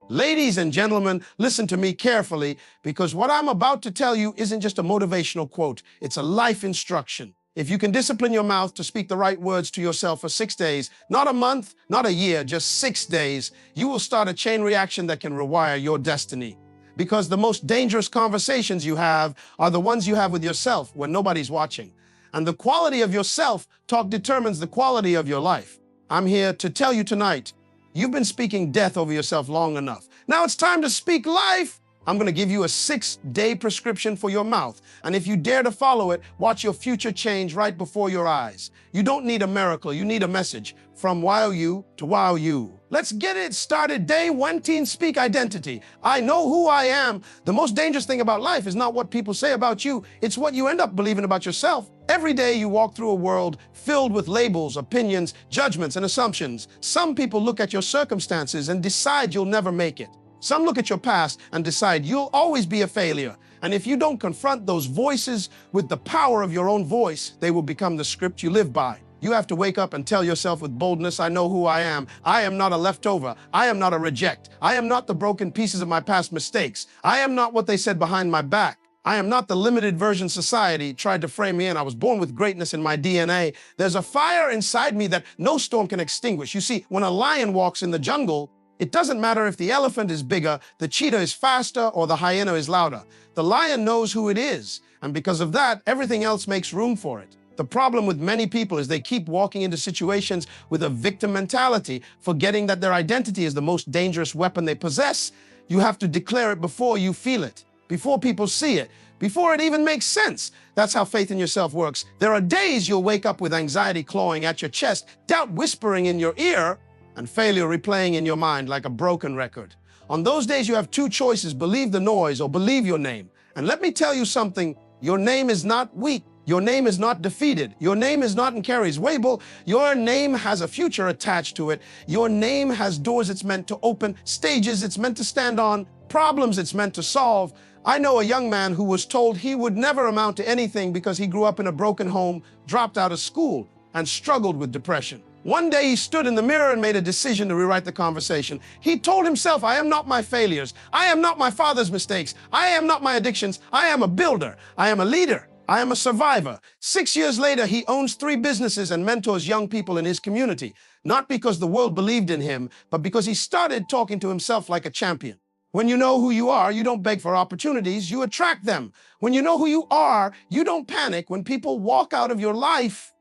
Ladies and gentlemen, listen to me carefully, because what I'm about to tell you isn't just a motivational quote, it's a life instruction. If you can discipline your mouth to speak the right words to yourself for 6 days, not a month, not a year, just 6 days, you will start a chain reaction that can rewire your destiny. Because the most dangerous conversations you have are the ones you have with yourself when nobody's watching. And the quality of your self-talk determines the quality of your life. I'm here to tell you tonight, you've been speaking death over yourself long enough. Now it's time to speak life. I'm going to give you a 6-day prescription for your mouth. And if you dare to follow it, watch your future change right before your eyes. You don't need a miracle. You need a message. From wow you to wow you. Let's get it started. Day 1, speak identity. I know who I am. The most dangerous thing about life is not what people say about you. It's what you end up believing about yourself. Every day you walk through a world filled with labels, opinions, judgments, and assumptions. Some people look at your circumstances and decide you'll never make it. Some look at your past and decide you'll always be a failure. And if you don't confront those voices with the power of your own voice, they will become the script you live by. You have to wake up and tell yourself with boldness, I know who I am. I am not a leftover. I am not a reject. I am not the broken pieces of my past mistakes. I am not what they said behind my back. I am not the limited version society tried to frame me in. I was born with greatness in my DNA. There's a fire inside me that no storm can extinguish. You see, when a lion walks in the jungle, it doesn't matter if the elephant is bigger, the cheetah is faster, or the hyena is louder. The lion knows who it is, and because of that, everything else makes room for it. The problem with many people is they keep walking into situations with a victim mentality, forgetting that their identity is the most dangerous weapon they possess. You have to declare it before you feel it, before people see it, before it even makes sense. That's how faith in yourself works. There are days you'll wake up with anxiety clawing at your chest, doubt whispering in your ear, and failure replaying in your mind like a broken record. On those days, you have 2 choices: believe the noise or believe your name. And let me tell you something, your name is not weak. Your name is not defeated. Your name is not in Carrie's Wable. Your name has a future attached to it. Your name has doors it's meant to open, stages it's meant to stand on, problems it's meant to solve. I know a young man who was told he would never amount to anything because he grew up in a broken home, dropped out of school, and struggled with depression. One day he stood in the mirror and made a decision to rewrite the conversation. He told himself, I am not my failures. I am not my father's mistakes. I am not my addictions. I am a builder. I am a leader. I am a survivor. 6 years later, he owns 3 businesses and mentors young people in his community. Not because the world believed in him, but because he started talking to himself like a champion. When you know who you are, you don't beg for opportunities, you attract them. When you know who you are, you don't panic. When people walk out of your life,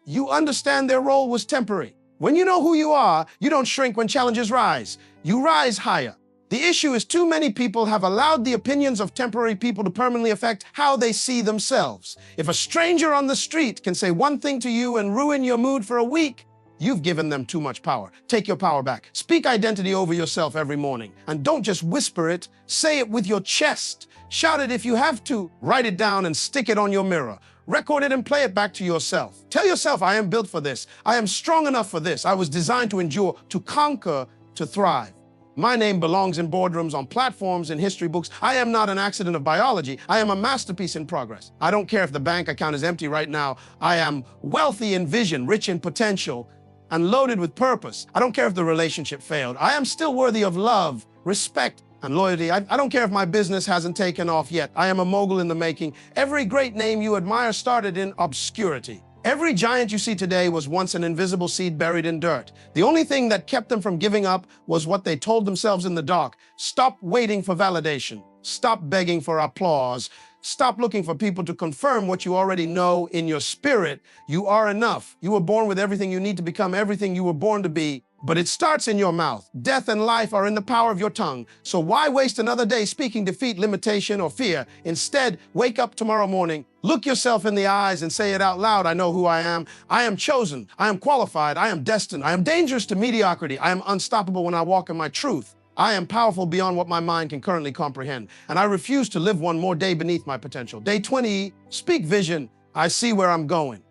you understand their role was temporary. When you know who you are, you don't shrink when challenges rise. You rise higher. The issue is too many people have allowed the opinions of temporary people to permanently affect how they see themselves. If a stranger on the street can say one thing to you and ruin your mood for a week, you've given them too much power. Take your power back. Speak identity over yourself every morning. And don't just whisper it, say it with your chest. Shout it if you have to. Write it down and stick it on your mirror. Record it and play it back to yourself. Tell yourself, I am built for this. I am strong enough for this. I was designed to endure, to conquer, to thrive. My name belongs in boardrooms, on platforms, in history books. I am not an accident of biology. I am a masterpiece in progress. I don't care if the bank account is empty right now. I am wealthy in vision, rich in potential, and loaded with purpose. I don't care if the relationship failed. I am still worthy of love, respect, and loyalty. I don't care if my business hasn't taken off yet. I am a mogul in the making. Every great name you admire started in obscurity. Every giant you see today was once an invisible seed buried in dirt. The only thing that kept them from giving up was what they told themselves in the dark. Stop waiting for validation. Stop begging for applause. Stop looking for people to confirm what you already know in your spirit. You are enough. You were born with everything you need to become everything you were born to be. But it starts in your mouth. Death and life are in the power of your tongue. So why waste another day speaking defeat, limitation, or fear? Instead, wake up tomorrow morning, look yourself in the eyes and say it out loud. I know who I am. I am chosen. I am qualified. I am destined. I am dangerous to mediocrity. I am unstoppable when I walk in my truth. I am powerful beyond what my mind can currently comprehend. And I refuse to live one more day beneath my potential. Day 20, speak vision. I see where I'm going.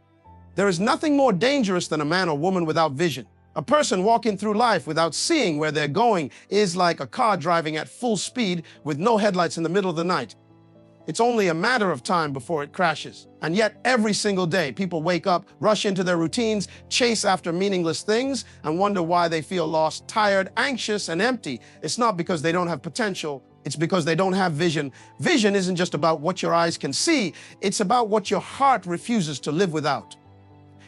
There is nothing more dangerous than a man or woman without vision. A person walking through life without seeing where they're going is like a car driving at full speed with no headlights in the middle of the night. It's only a matter of time before it crashes. And yet, every single day, people wake up, rush into their routines, chase after meaningless things, and wonder why they feel lost, tired, anxious, and empty. It's not because they don't have potential. It's because they don't have vision. Vision isn't just about what your eyes can see. It's about what your heart refuses to live without.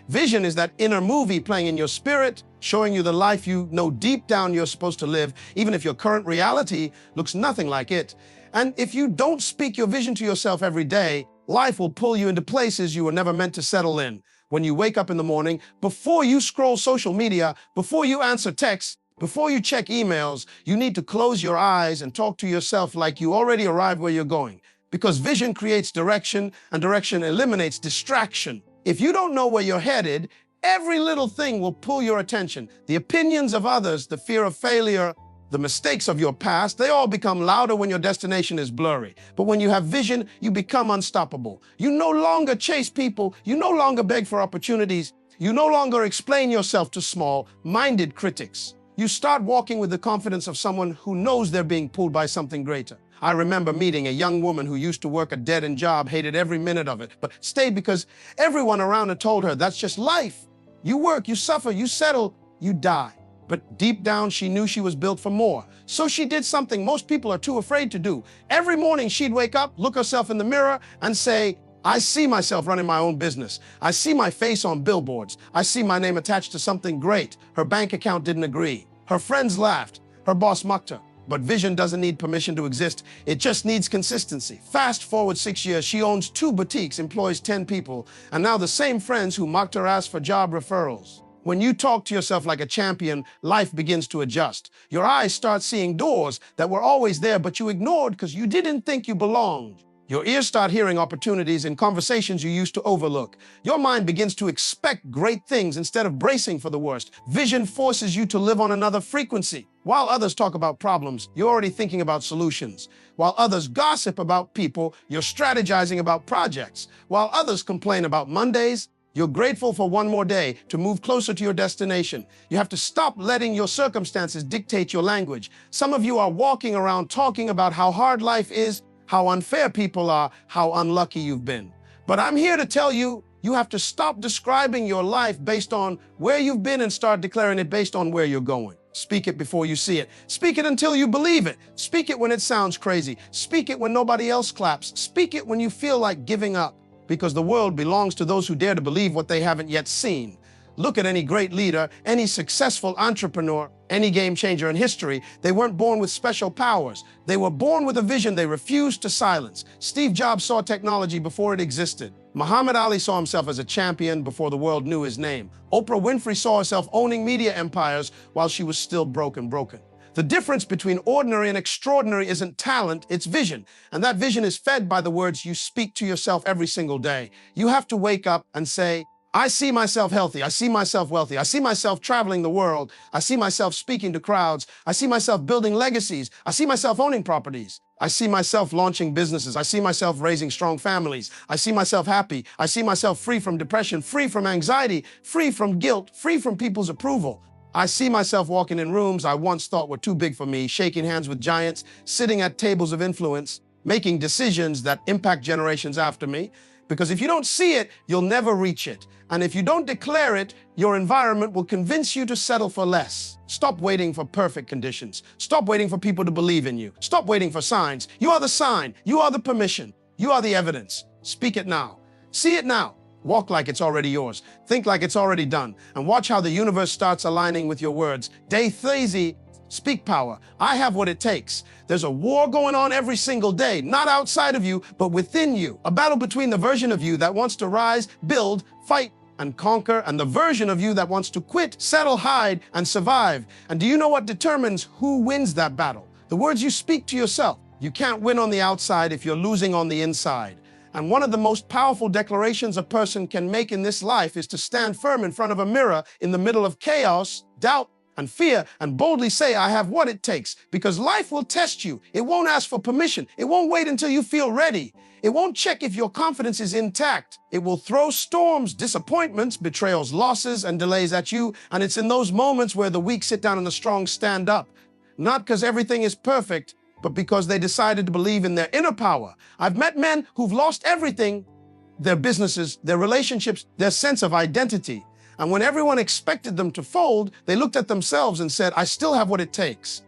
Vision is that inner movie playing in your spirit, showing you the life you know deep down you're supposed to live, even if your current reality looks nothing like it. And if you don't speak your vision to yourself every day, life will pull you into places you were never meant to settle in. When you wake up in the morning, before you scroll social media, before you answer texts, before you check emails, you need to close your eyes and talk to yourself like you already arrived where you're going. Because vision creates direction, and direction eliminates distraction. If you don't know where you're headed, every little thing will pull your attention. The opinions of others, the fear of failure, the mistakes of your past, they all become louder when your destination is blurry. But when you have vision, you become unstoppable. You no longer chase people. You no longer beg for opportunities. You no longer explain yourself to small-minded critics. You start walking with the confidence of someone who knows they're being pulled by something greater. I remember meeting a young woman who used to work a dead-end job, hated every minute of it, but stayed because everyone around her told her that's just life. You work, you suffer, you settle, you die. But deep down, she knew she was built for more. So she did something most people are too afraid to do. Every morning she'd wake up, look herself in the mirror, and say, I see myself running my own business. I see my face on billboards. I see my name attached to something great. Her bank account didn't agree. Her friends laughed. Her boss mocked her. But vision doesn't need permission to exist. It just needs consistency. Fast forward 6 years, she owns 2 boutiques, employs 10 people, and now the same friends who mocked her ask for job referrals. When you talk to yourself like a champion, life begins to adjust. Your eyes start seeing doors that were always there, but you ignored because you didn't think you belonged. Your ears start hearing opportunities in conversations you used to overlook. Your mind begins to expect great things instead of bracing for the worst. Vision forces you to live on another frequency. While others talk about problems, you're already thinking about solutions. While others gossip about people, you're strategizing about projects. While others complain about Mondays, you're grateful for one more day to move closer to your destination. You have to stop letting your circumstances dictate your language. Some of you are walking around talking about how hard life is, how unfair people are, how unlucky you've been. But I'm here to tell you, you have to stop describing your life based on where you've been and start declaring it based on where you're going. Speak it before you see it. Speak it until you believe it. Speak it when it sounds crazy. Speak it when nobody else claps. Speak it when you feel like giving up. Because the world belongs to those who dare to believe what they haven't yet seen. Look at any great leader, any successful entrepreneur, any game changer in history. They weren't born with special powers. They were born with a vision they refused to silence. Steve Jobs saw technology before it existed. Muhammad Ali saw himself as a champion before the world knew his name. Oprah Winfrey saw herself owning media empires while she was still broken. The difference between ordinary and extraordinary isn't talent, it's vision. And that vision is fed by the words you speak to yourself every single day. You have to wake up and say, I see myself healthy. I see myself wealthy. I see myself traveling the world. I see myself speaking to crowds. I see myself building legacies. I see myself owning properties. I see myself launching businesses. I see myself raising strong families. I see myself happy. I see myself free from depression, free from anxiety, free from guilt, free from people's approval. I see myself walking in rooms I once thought were too big for me, shaking hands with giants, sitting at tables of influence, making decisions that impact generations after me. Because if you don't see it, you'll never reach it. And if you don't declare it, your environment will convince you to settle for less. Stop waiting for perfect conditions. Stop waiting for people to believe in you. Stop waiting for signs. You are the sign. You are the permission. You are the evidence. Speak it now. See it now. Walk like it's already yours. Think like it's already done. And watch how the universe starts aligning with your words. Day 30, speak power. I have what it takes. There's a war going on every single day, not outside of you, but within you. A battle between the version of you that wants to rise, build, fight, and conquer, and the version of you that wants to quit, settle, hide, and survive. And do you know what determines who wins that battle? The words you speak to yourself. You can't win on the outside if you're losing on the inside. And one of the most powerful declarations a person can make in this life is to stand firm in front of a mirror in the middle of chaos, doubt, and fear, and boldly say, I have what it takes. Because life will test you. It won't ask for permission. It won't wait until you feel ready. It won't check if your confidence is intact. It will throw storms, disappointments, betrayals, losses, and delays at you. And it's in those moments where the weak sit down and the strong stand up. Not because everything is perfect, but because they decided to believe in their inner power. I've met men who've lost everything, their businesses, their relationships, their sense of identity. And when everyone expected them to fold, they looked at themselves and said, I still have what it takes.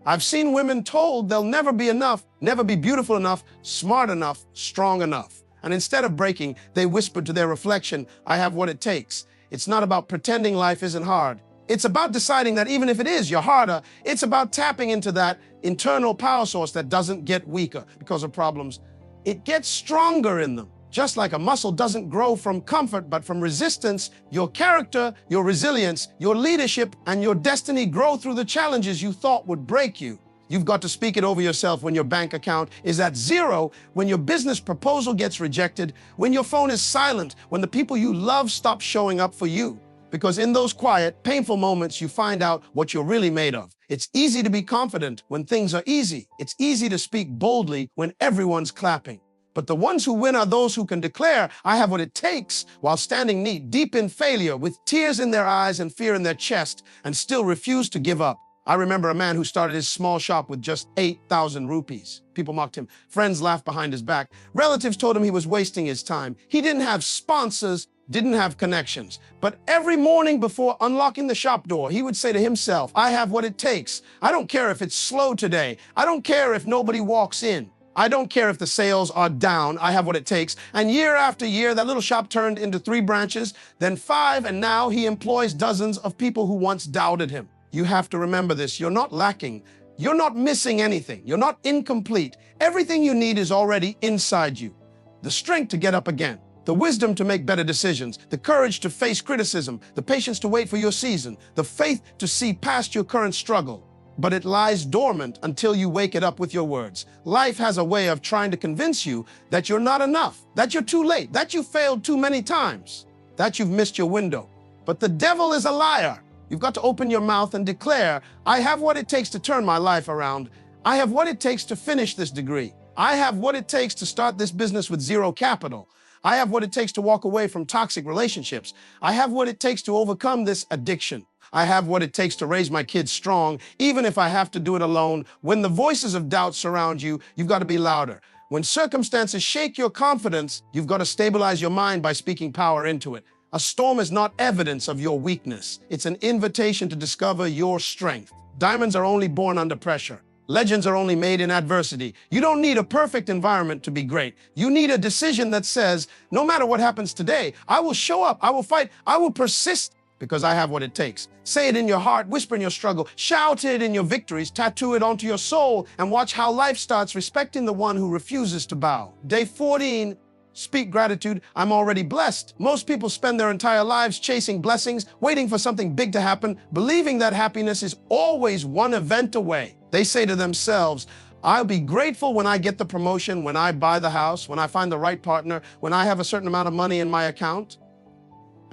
I've seen women told they'll never be enough, never be beautiful enough, smart enough, strong enough. And instead of breaking, they whispered to their reflection, I have what it takes. It's not about pretending life isn't hard. It's about deciding that even if it is, you're harder. It's about tapping into that internal power source that doesn't get weaker because of problems. It gets stronger in them. Just like a muscle doesn't grow from comfort, but from resistance, your character, your resilience, your leadership, and your destiny grow through the challenges you thought would break you. You've got to speak it over yourself when your bank account is at zero, when your business proposal gets rejected, when your phone is silent, when the people you love stop showing up for you. Because in those quiet, painful moments, you find out what you're really made of. It's easy to be confident when things are easy. It's easy to speak boldly when everyone's clapping. But the ones who win are those who can declare, I have what it takes, while standing knee deep in failure, with tears in their eyes and fear in their chest, and still refuse to give up. I remember a man who started his small shop with just 8,000 rupees. People mocked him. Friends laughed behind his back. Relatives told him he was wasting his time. He didn't have sponsors, didn't have connections. But every morning before unlocking the shop door, he would say to himself, I have what it takes. I don't care if it's slow today. I don't care if nobody walks in. I don't care if the sales are down, I have what it takes. And year after year, that little shop turned into 3 branches, then 5, and now he employs dozens of people who once doubted him. You have to remember this. You're not lacking. You're not missing anything. You're not incomplete. Everything you need is already inside you. The strength to get up again, the wisdom to make better decisions, the courage to face criticism, the patience to wait for your season, the faith to see past your current struggle. But it lies dormant until you wake it up with your words. Life has a way of trying to convince you that you're not enough, that you're too late, that you failed too many times, that you've missed your window. But the devil is a liar. You've got to open your mouth and declare, I have what it takes to turn my life around. I have what it takes to finish this degree. I have what it takes to start this business with 0 capital. I have what it takes to walk away from toxic relationships. I have what it takes to overcome this addiction. I have what it takes to raise my kids strong, even if I have to do it alone. When the voices of doubt surround you, you've got to be louder. When circumstances shake your confidence, you've got to stabilize your mind by speaking power into it. A storm is not evidence of your weakness. It's an invitation to discover your strength. Diamonds are only born under pressure. Legends are only made in adversity. You don't need a perfect environment to be great. You need a decision that says, no matter what happens today, I will show up, I will fight, I will persist, because I have what it takes. Say it in your heart, whisper in your struggle, shout it in your victories, tattoo it onto your soul, and watch how life starts respecting the one who refuses to bow. Day 14, speak gratitude. I'm already blessed. Most people spend their entire lives chasing blessings, waiting for something big to happen, believing that happiness is always one event away. They say to themselves, I'll be grateful when I get the promotion, when I buy the house, when I find the right partner, when I have a certain amount of money in my account.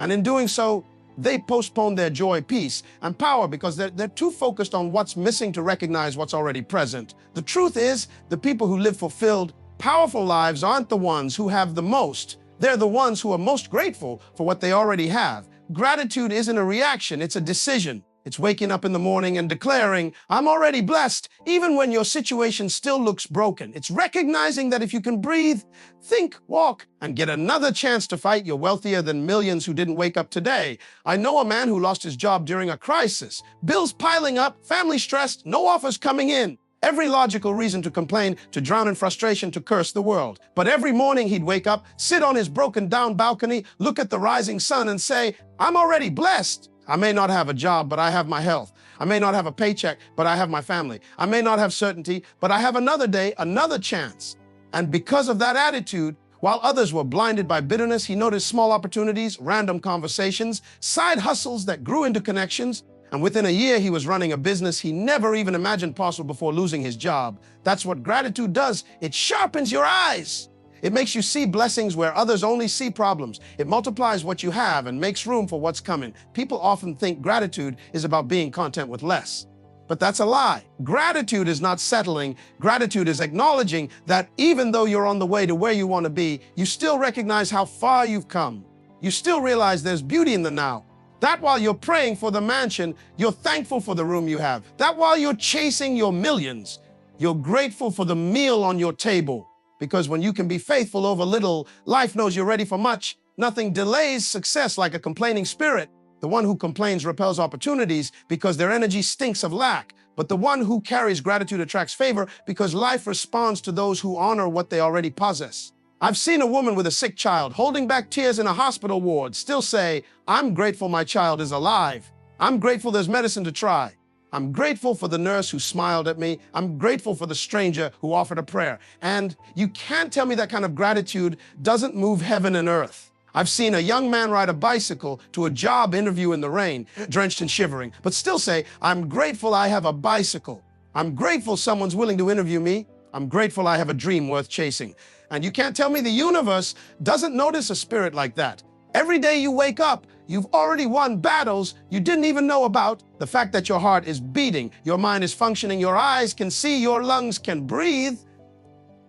And in doing so, they postpone their joy, peace, and power because they're too focused on what's missing to recognize what's already present. The truth is, the people who live fulfilled, powerful lives aren't the ones who have the most. They're the ones who are most grateful for what they already have. Gratitude isn't a reaction, it's a decision. It's waking up in the morning and declaring, I'm already blessed, even when your situation still looks broken. It's recognizing that if you can breathe, think, walk, and get another chance to fight, you're wealthier than millions who didn't wake up today. I know a man who lost his job during a crisis. Bills piling up, family stressed, no offers coming in. Every logical reason to complain, to drown in frustration, to curse the world. But every morning he'd wake up, sit on his broken down balcony, look at the rising sun and say, I'm already blessed. I may not have a job, but I have my health. I may not have a paycheck, but I have my family. I may not have certainty, but I have another day, another chance. And because of that attitude, while others were blinded by bitterness, he noticed small opportunities, random conversations, side hustles that grew into connections. And within a year, he was running a business he never even imagined possible before losing his job. That's what gratitude does. It sharpens your eyes. It makes you see blessings where others only see problems. It multiplies what you have and makes room for what's coming. People often think gratitude is about being content with less. But that's a lie. Gratitude is not settling. Gratitude is acknowledging that even though you're on the way to where you want to be, you still recognize how far you've come. You still realize there's beauty in the now. That while you're praying for the mansion, you're thankful for the room you have. That while you're chasing your millions, You're grateful for the meal on your table, because when you can be faithful over little, life knows you're ready for much. Nothing delays success like a complaining spirit. The one who complains repels opportunities because their energy stinks of lack. But the one who carries gratitude attracts favor because life responds to those who honor what they already possess. I've seen a woman with a sick child holding back tears in a hospital ward still say, "I'm grateful my child is alive. I'm grateful there's medicine to try. I'm grateful for the nurse who smiled at me. I'm grateful for the stranger who offered a prayer." And you can't tell me that kind of gratitude doesn't move heaven and earth. I've seen a young man ride a bicycle to a job interview in the rain, drenched and shivering, but still say, "I'm grateful I have a bicycle. I'm grateful someone's willing to interview me. I'm grateful I have a dream worth chasing." And you can't tell me the universe doesn't notice a spirit like that. Every day you wake up, you've already won battles you didn't even know about. The fact that your heart is beating, your mind is functioning, your eyes can see, your lungs can breathe.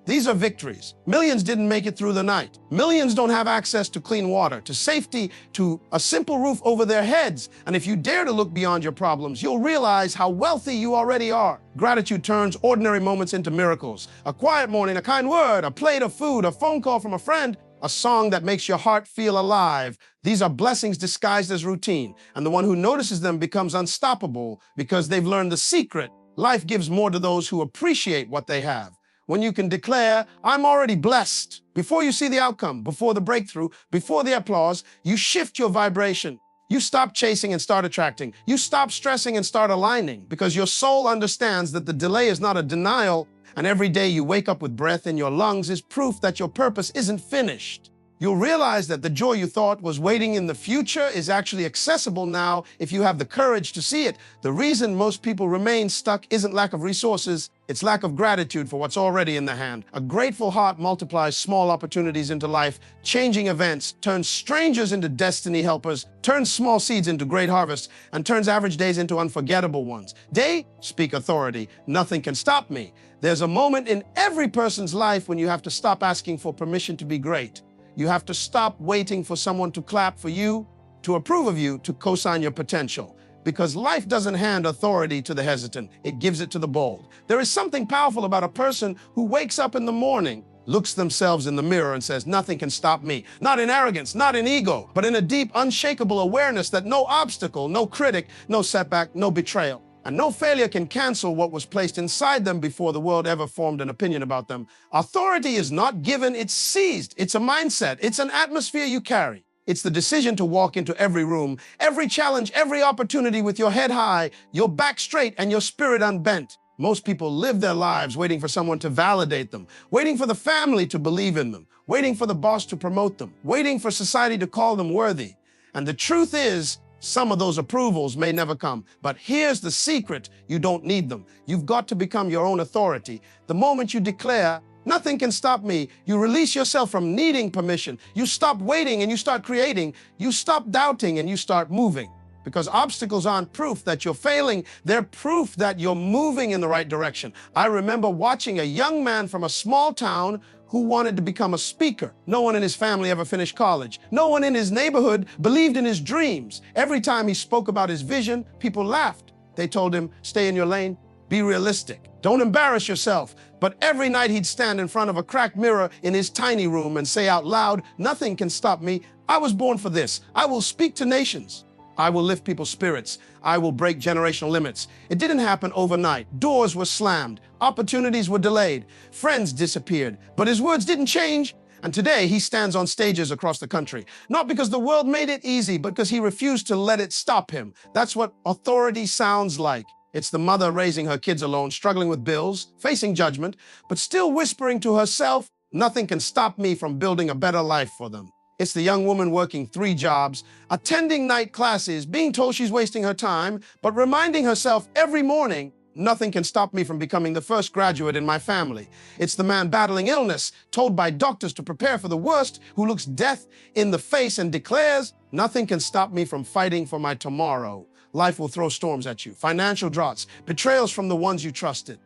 These are victories. Millions didn't make it through the night. Millions don't have access to clean water, to safety, to a simple roof over their heads. And if you dare to look beyond your problems, you'll realize how wealthy you already are. Gratitude turns ordinary moments into miracles. A quiet morning, a kind word, a plate of food, a phone call from a friend, a song that makes your heart feel alive. These are blessings disguised as routine. And the one who notices them becomes unstoppable because they've learned the secret. Life gives more to those who appreciate what they have. When you can declare, "I'm already blessed," before you see the outcome, before the breakthrough, before the applause, you shift your vibration. You stop chasing and start attracting. You stop stressing and start aligning because your soul understands that the delay is not a denial, and every day you wake up with breath in your lungs is proof that your purpose isn't finished. You'll realize that the joy you thought was waiting in the future is actually accessible now if you have the courage to see it. The reason most people remain stuck isn't lack of resources, it's lack of gratitude for what's already in the hand. A grateful heart multiplies small opportunities into life-changing events, turns strangers into destiny helpers, turns small seeds into great harvests, and turns average days into unforgettable ones. They speak authority. Nothing can stop me. There's a moment in every person's life when you have to stop asking for permission to be great. You have to stop waiting for someone to clap for you, to approve of you, to co-sign your potential. Because life doesn't hand authority to the hesitant, it gives it to the bold. There is something powerful about a person who wakes up in the morning, looks themselves in the mirror and says, "Nothing can stop me." Not in arrogance, not in ego, but in a deep, unshakable awareness that no obstacle, no critic, no setback, no betrayal, and no failure can cancel what was placed inside them before the world ever formed an opinion about them. Authority is not given, it's seized. It's a mindset. It's an atmosphere you carry. It's the decision to walk into every room, every challenge, every opportunity with your head high, your back straight, and your spirit unbent. Most people live their lives waiting for someone to validate them, waiting for the family to believe in them, waiting for the boss to promote them, waiting for society to call them worthy. And the truth is, some of those approvals may never come. But here's the secret: you don't need them. You've got to become your own authority. The moment you declare, "Nothing can stop me," you release yourself from needing permission. You stop waiting and you start creating. You stop doubting and you start moving. Because obstacles aren't proof that you're failing. They're proof that you're moving in the right direction. I remember watching a young man from a small town who wanted to become a speaker. No one in his family ever finished college. No one in his neighborhood believed in his dreams. Every time he spoke about his vision, people laughed. They told him, "Stay in your lane, be realistic, don't embarrass yourself." But every night he'd stand in front of a cracked mirror in his tiny room and say out loud, "Nothing can stop me. I was born for this. I will speak to nations. I will lift people's spirits. I will break generational limits." It didn't happen overnight. Doors were slammed. Opportunities were delayed. Friends disappeared. But his words didn't change. And today he stands on stages across the country. Not because the world made it easy, but because he refused to let it stop him. That's what authority sounds like. It's the mother raising her kids alone, struggling with bills, facing judgment, but still whispering to herself, "Nothing can stop me from building a better life for them." It's the young woman working 3 jobs, attending night classes, being told she's wasting her time, but reminding herself every morning, "Nothing can stop me from becoming the first graduate in my family." It's the man battling illness, told by doctors to prepare for the worst, who looks death in the face and declares, "Nothing can stop me from fighting for my tomorrow." Life will throw storms at you, financial droughts, betrayals from the ones you trusted.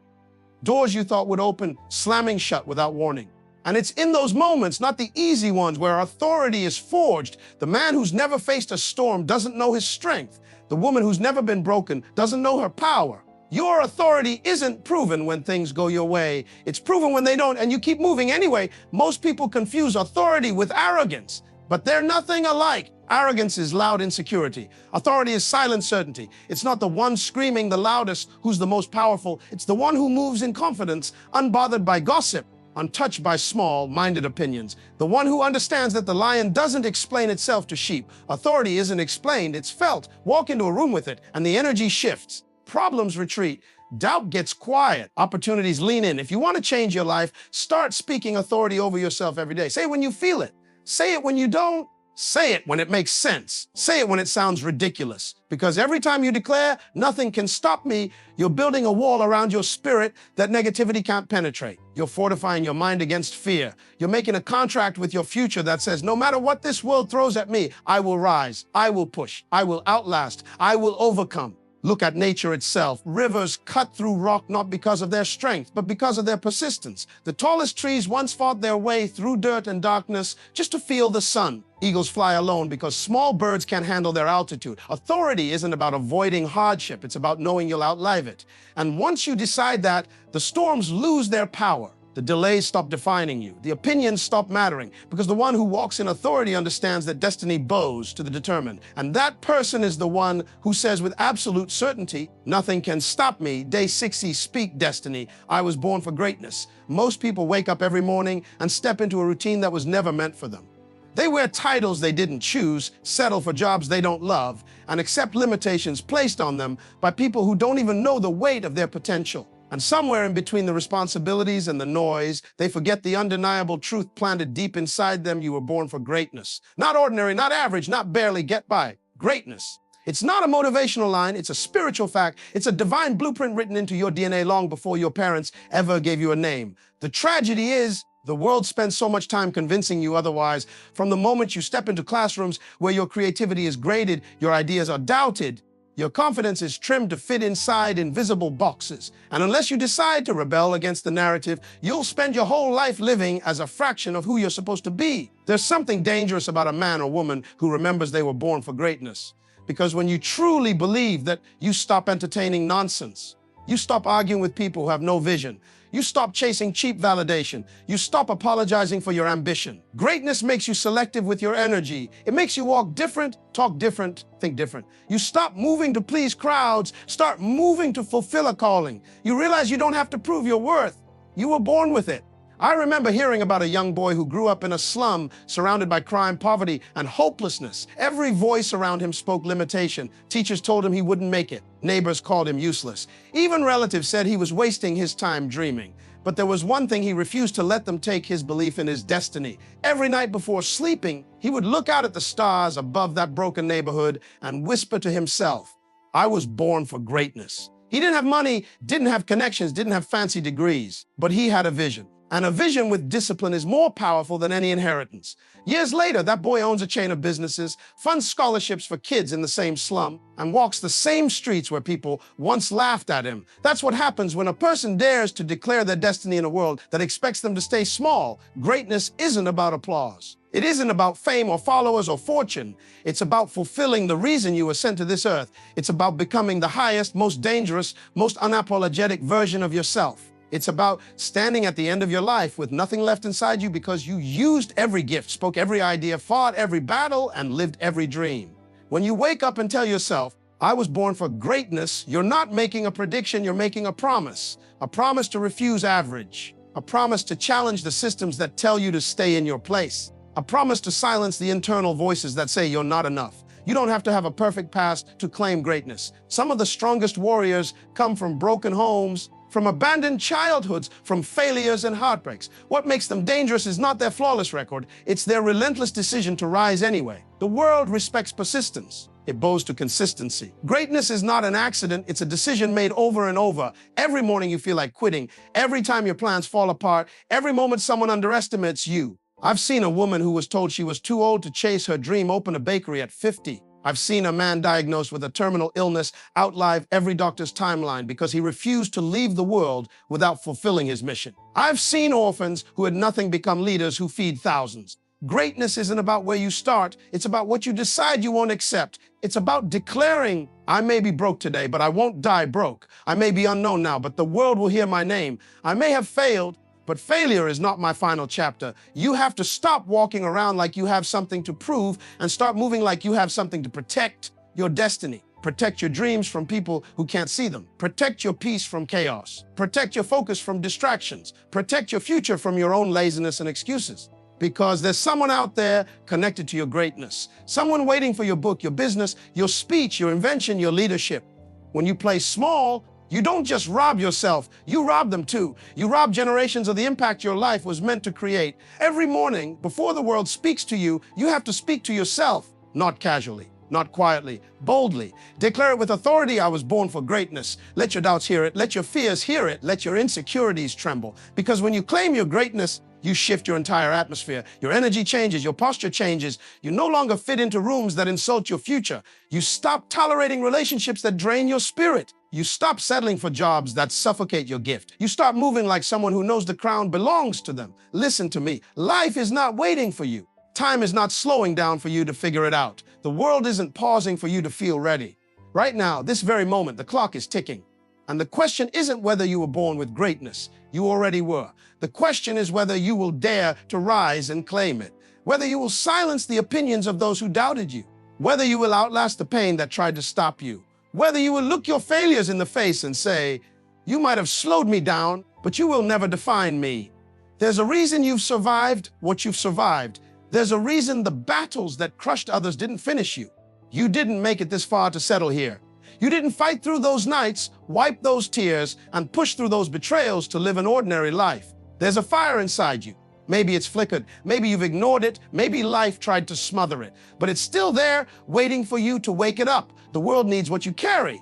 Doors you thought would open, slamming shut without warning. And it's in those moments, not the easy ones, where authority is forged. The man who's never faced a storm doesn't know his strength. The woman who's never been broken doesn't know her power. Your authority isn't proven when things go your way. It's proven when they don't, and you keep moving anyway. Most people confuse authority with arrogance, but they're nothing alike. Arrogance is loud insecurity. Authority is silent certainty. It's not the one screaming the loudest who's the most powerful. It's the one who moves in confidence, unbothered by gossip, untouched by small-minded opinions. The one who understands that the lion doesn't explain itself to sheep. Authority isn't explained, it's felt. Walk into a room with it, and the energy shifts. Problems retreat. Doubt gets quiet. Opportunities lean in. If you want to change your life, start speaking authority over yourself every day. Say it when you feel it. Say it when you don't. Say it when it makes sense. Say it when it sounds ridiculous. Because every time you declare, nothing can stop me, you're building a wall around your spirit that negativity can't penetrate. You're fortifying your mind against fear. You're making a contract with your future that says, no matter what this world throws at me, I will rise, I will push, I will outlast, I will overcome. Look at nature itself. Rivers cut through rock not because of their strength, but because of their persistence. The tallest trees once fought their way through dirt and darkness just to feel the sun. Eagles fly alone because small birds can't handle their altitude. Authority isn't about avoiding hardship. It's about knowing you'll outlive it. And once you decide that, the storms lose their power. The delays stop defining you. The opinions stop mattering, because the one who walks in authority understands that destiny bows to the determined. And that person is the one who says with absolute certainty, nothing can stop me. Day 60, speak destiny. I was born for greatness. Most people wake up every morning and step into a routine that was never meant for them. They wear titles they didn't choose, settle for jobs they don't love, and accept limitations placed on them by people who don't even know the weight of their potential. And somewhere in between the responsibilities and the noise, they forget the undeniable truth planted deep inside them. You were born for greatness. Not ordinary, not average, not barely get by. Greatness. It's not a motivational line, it's a spiritual fact. It's a divine blueprint written into your DNA long before your parents ever gave you a name. The tragedy is, the world spends so much time convincing you otherwise. From the moment you step into classrooms where your creativity is graded, your ideas are doubted, your confidence is trimmed to fit inside invisible boxes. And unless you decide to rebel against the narrative, you'll spend your whole life living as a fraction of who you're supposed to be. There's something dangerous about a man or woman who remembers they were born for greatness. Because when you truly believe that, you stop entertaining nonsense. You stop arguing with people who have no vision. You stop chasing cheap validation. You stop apologizing for your ambition. Greatness makes you selective with your energy. It makes you walk different, talk different, think different. You stop moving to please crowds, start moving to fulfill a calling. You realize you don't have to prove your worth. You were born with it. I remember hearing about a young boy who grew up in a slum surrounded by crime, poverty, and hopelessness. Every voice around him spoke limitation. Teachers told him he wouldn't make it. Neighbors called him useless. Even relatives said he was wasting his time dreaming. But there was one thing: he refused to let them take his belief in his destiny. Every night before sleeping, he would look out at the stars above that broken neighborhood and whisper to himself, I was born for greatness. He didn't have money, didn't have connections, didn't have fancy degrees, but he had a vision. And a vision with discipline is more powerful than any inheritance. Years later, that boy owns a chain of businesses, funds scholarships for kids in the same slum, and walks the same streets where people once laughed at him. That's what happens when a person dares to declare their destiny in a world that expects them to stay small. Greatness isn't about applause. It isn't about fame or followers or fortune. It's about fulfilling the reason you were sent to this earth. It's about becoming the highest, most dangerous, most unapologetic version of yourself. It's about standing at the end of your life with nothing left inside you because you used every gift, spoke every idea, fought every battle, and lived every dream. When you wake up and tell yourself, I was born for greatness, you're not making a prediction, you're making a promise to refuse average, a promise to challenge the systems that tell you to stay in your place, a promise to silence the internal voices that say you're not enough. You don't have to have a perfect past to claim greatness. Some of the strongest warriors come from broken homes, from abandoned childhoods, from failures and heartbreaks. What makes them dangerous is not their flawless record, it's their relentless decision to rise anyway. The world respects persistence. It bows to consistency. Greatness is not an accident, it's a decision made over and over. Every morning you feel like quitting, every time your plans fall apart, every moment someone underestimates you. I've seen a woman who was told she was too old to chase her dream open a bakery at 50. I've seen a man diagnosed with a terminal illness outlive every doctor's timeline because he refused to leave the world without fulfilling his mission. I've seen orphans who had nothing become leaders who feed thousands. Greatness isn't about where you start. It's about what you decide you won't accept. It's about declaring, I may be broke today, but I won't die broke. I may be unknown now, but the world will hear my name. I may have failed, but failure is not my final chapter. You have to stop walking around like you have something to prove and start moving like you have something to protect your destiny. Protect your dreams from people who can't see them. Protect your peace from chaos. Protect your focus from distractions. Protect your future from your own laziness and excuses. Because there's someone out there connected to your greatness. Someone waiting for your book, your business, your speech, your invention, your leadership. When you play small, you don't just rob yourself, you rob them too. You rob generations of the impact your life was meant to create. Every morning, before the world speaks to you, you have to speak to yourself, not casually, not quietly, boldly. Declare it with authority. I was born for greatness. Let your doubts hear it. Let your fears hear it. Let your insecurities tremble. Because when you claim your greatness, you shift your entire atmosphere. Your energy changes, your posture changes. You no longer fit into rooms that insult your future. You stop tolerating relationships that drain your spirit. You stop settling for jobs that suffocate your gift. You start moving like someone who knows the crown belongs to them. Listen to me. Life is not waiting for you. Time is not slowing down for you to figure it out. The world isn't pausing for you to feel ready. Right now, this very moment, the clock is ticking. And the question isn't whether you were born with greatness. You already were. The question is whether you will dare to rise and claim it. Whether you will silence the opinions of those who doubted you. Whether you will outlast the pain that tried to stop you. Whether you will look your failures in the face and say, you might have slowed me down, but you will never define me. There's a reason you've survived what you've survived. There's a reason the battles that crushed others didn't finish you. You didn't make it this far to settle here. You didn't fight through those nights, wipe those tears, and push through those betrayals to live an ordinary life. There's a fire inside you. Maybe it's flickered. Maybe you've ignored it. Maybe life tried to smother it. But it's still there, waiting for you to wake it up. The world needs what you carry.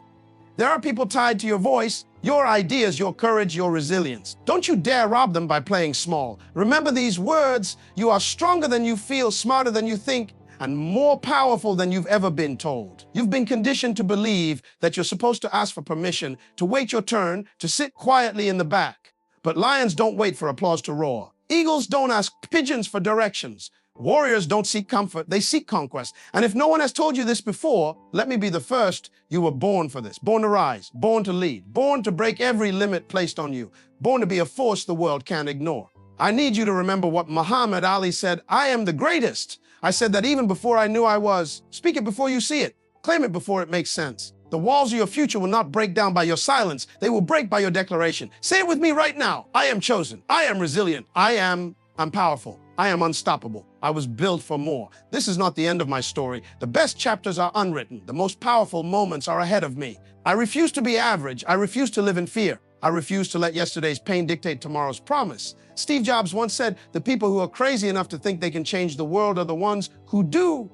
There are people tied to your voice, your ideas, your courage, your resilience. Don't you dare rob them by playing small. Remember these words. You are stronger than you feel, smarter than you think, and more powerful than you've ever been told. You've been conditioned to believe that you're supposed to ask for permission, to wait your turn, to sit quietly in the back. But lions don't wait for applause to roar. Eagles don't ask pigeons for directions. Warriors don't seek comfort, they seek conquest. And if no one has told you this before, let me be the first. You were born for this, born to rise, born to lead, born to break every limit placed on you, born to be a force the world can't ignore. I need you to remember what Muhammad Ali said, I am the greatest. I said that even before I knew I was. Speak it before you see it. Claim it before it makes sense. The walls of your future will not break down by your silence. They will break by your declaration. Say it with me right now. I am chosen. I am resilient. I'm powerful. I am unstoppable. I was built for more. This is not the end of my story. The best chapters are unwritten. The most powerful moments are ahead of me. I refuse to be average. I refuse to live in fear. I refuse to let yesterday's pain dictate tomorrow's promise. Steve Jobs once said, the people who are crazy enough to think they can change the world are the ones who do.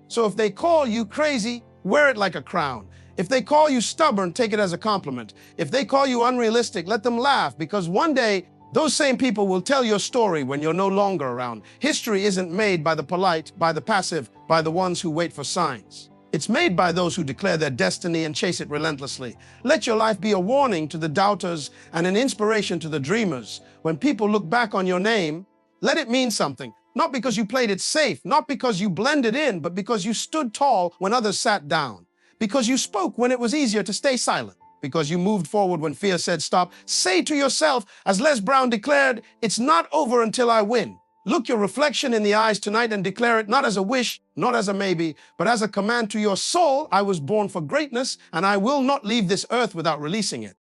So if they call you crazy, wear it like a crown. If they call you stubborn, take it as a compliment. If they call you unrealistic, let them laugh, because one day, those same people will tell your story when you're no longer around. History isn't made by the polite, by the passive, by the ones who wait for signs. It's made by those who declare their destiny and chase it relentlessly. Let your life be a warning to the doubters and an inspiration to the dreamers. When people look back on your name, let it mean something. Not because you played it safe, not because you blended in, but because you stood tall when others sat down. Because you spoke when it was easier to stay silent. Because you moved forward when fear said stop. Say to yourself, as Les Brown declared, it's not over until I win. Look your reflection in the eyes tonight and declare it not as a wish, not as a maybe, but as a command to your soul. I was born for greatness, and I will not leave this earth without releasing it.